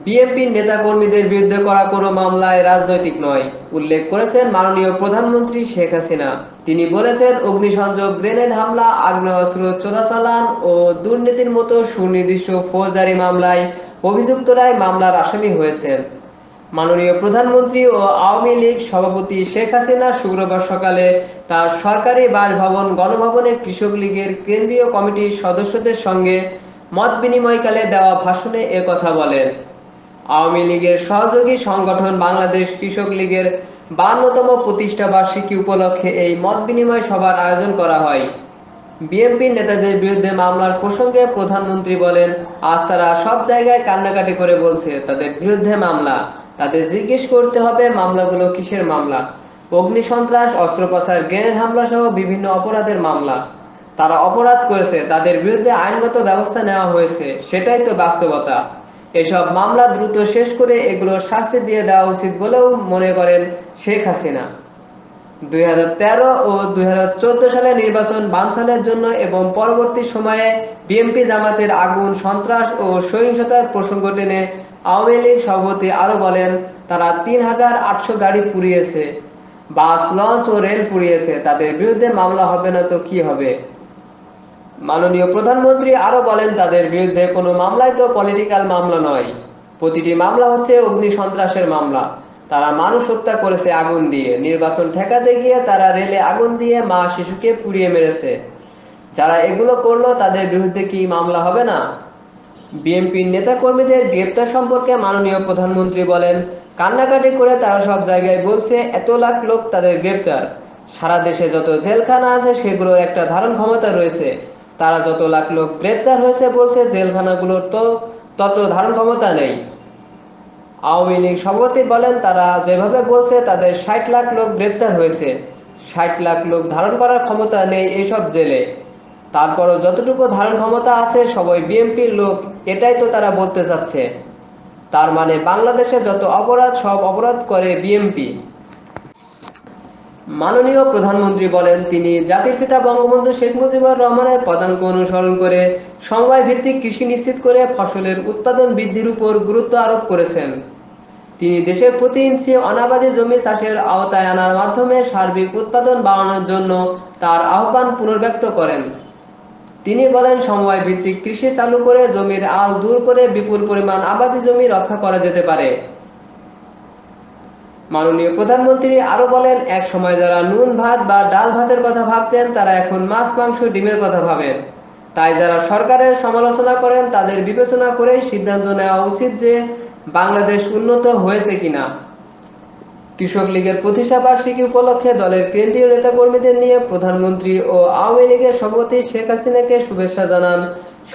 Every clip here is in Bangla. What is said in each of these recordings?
বিএনপির নেতাকর্মীদের বিরুদ্ধে করা কোনো মামলায় রাজনৈতিক নয় উল্লেখ করেছেন মাননীয় প্রধানমন্ত্রী শেখ হাসিনা। তিনি বলেছেন, অগ্নিসংযোগ, গ্রেনেড হামলা, আগ্নেয়াস্ত্র চোরাচালান ও দুর্নীতির মতো সুনির্দিষ্ট ফৌজদারি মামলায় অভিযুক্তরাই মামলার আসামি হয়েছেন। মাননীয় প্রধানমন্ত্রী ও আওয়ামী লীগ সভাপতি শেখ হাসিনা শুক্রবার সকালে তার সরকারি বাসভবন গণভবনে কৃষক লীগের কেন্দ্রীয় কমিটির সদস্যদের সঙ্গে মত বিনিময়কালে দেওয়া ভাষণে একথা বলেন। আওয়ামী লীগের সহযোগী সংগঠন বাংলাদেশ কৃষক লীগের 52তম প্রতিষ্ঠা বার্ষিকী উপলক্ষে এই মত বিনিময় সভার আয়োজন করা হয়। বিএনপির নেতাদের বিরুদ্ধে মামলার প্রসঙ্গে প্রধানমন্ত্রী বলেন, আজ তারা সব জায়গায় কান্নাকাটি করে বলছে তাদের বিরুদ্ধে মামলা। তাদের জিজ্ঞেস করতে হবে মামলাগুলো কিসের মামলা। অগ্নিসন্ত্রাস, অস্ত্র পাচার, গ্রেনেড হামলা সহ বিভিন্ন অপরাধের মামলা। তারা অপরাধ করেছে, তাদের বিরুদ্ধে আইনগত ব্যবস্থা নেওয়া হয়েছে, সেটাই তো বাস্তবতা। এসব মামলা দ্রুত শেষ করে এগুলোর শাস্তি দিয়ে দেওয়া উচিত বলেও মনে করেন শেখ হাসিনা। 2013 ও 2014 সালের নির্বাচন বানচালের জন্য এবং পরবর্তী সময়ে বিএনপি জামাতের আগুন, সন্ত্রাস ও সহিংসতার প্রসঙ্গ টেনে আওয়ামী লীগ সভাপতি আরো বলেন, তারা 3800 গাড়ি পুড়িয়েছে, বাস, লঞ্চ ও রেল পুড়িয়েছে, তাদের বিরুদ্ধে মামলা হবে না তো কি হবে। মাননীয় প্রধানমন্ত্রী আরো বলেন, তাদের বিরুদ্ধে কোনো মামলাই তো পলিটিক্যাল মামলা নয়, প্রতিটি মামলা হচ্ছে অগ্নি সন্ত্রাসের মামলা। তারা মানুষ হত্যা করেছে আগুন দিয়ে, নির্বাচন ঠেকাতে গিয়ে তারা রেলে আগুন দিয়ে মা শিশুকে পুড়িয়ে মেরেছে। যারা এগুলো করলো তাদের বিরুদ্ধে কি মামলা হবে না? বিএনপির নেতাকর্মীদের গ্রেপ্তার সম্পর্কে মাননীয় প্রধানমন্ত্রী বলেন, কান্নাকাটি করে তারা সব জায়গায় বলছে এত লাখ লোক তাদের গ্রেপ্তার। সারা দেশে যত জেলখানা আছে সেগুলোর একটা ধারণ ক্ষমতা রয়েছে। তারা যত লাখ লোক গ্রেপ্তার হয়েছে বলছে জেলখানাগুলোর তো তত ধারণ ক্ষমতা নেই। আওয়ামী লীগ সভাপতি বলেন, তারা যেভাবে বলছে তাদের 60 লাখ লোক গ্রেপ্তার হয়েছে, 60 লাখ লোক ধারণ করার ক্ষমতা নেই এইসব জেলে। তারপরও যতটুকু ধারণ ক্ষমতা আছে সবাই বিএনপির লোক, এটাই তো তারা বলতে চাচ্ছে। তার মানে বাংলাদেশে যত অপরাধ সব অপরাধ করে বিএনপি। মাননীয় প্রধানমন্ত্রী বলেন, তিনি জাতির পিতা বঙ্গবন্ধু শেখ মুজিবুর রহমানের পদাঙ্ক অনুসরণ করে সমবায় ভিত্তিক কৃষি নিশ্চিত করে ফসলের উৎপাদন বৃদ্ধির উপর গুরুত্ব আরোপ করেছেন। তিনি দেশের প্রতি ইঞ্চি অনাবাদি জমি চাষের আওতায় আনার মাধ্যমে সার্বিক উৎপাদন বাড়ানোর জন্য তার আহ্বান পুনর্ব্যক্ত করেন। তিনি বলেন, সমবায় ভিত্তিক কৃষি চালু করে জমির আল দূর করে বিপুল পরিমাণ আবাদি জমি রক্ষা করা যেতে পারে। মাননীয় প্রধানমন্ত্রী আরো বলেন, এক সময় যারা নুন ভাত বা ডাল ভাতের কথা ভাবতেন তারা এখন মাছ, মাংস, ডিমের কথা ভাবেন। তাই যারা সরকারের সমালোচনা করেন তাদের বিবেচনা করেই সিদ্ধান্ত নেওয়া উচিত যে বাংলাদেশ উন্নত হয়েছে কিনা। কৃষক লীগের প্রতিষ্ঠা বার্ষিকী উপলক্ষে দলের কেন্দ্রীয় নেতাকর্মীদের নিয়ে প্রধানমন্ত্রী ও আওয়ামী লীগের সভাপতি শেখ হাসিনাকে শুভেচ্ছা জানান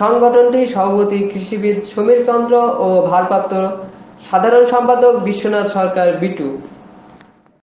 সংগঠনটির সভাপতি কৃষিবিদ সমীর চন্দ্র ও ভারপ্রাপ্ত সাধারণ সম্পাদক বিশ্বনাথ সরকার বিটু।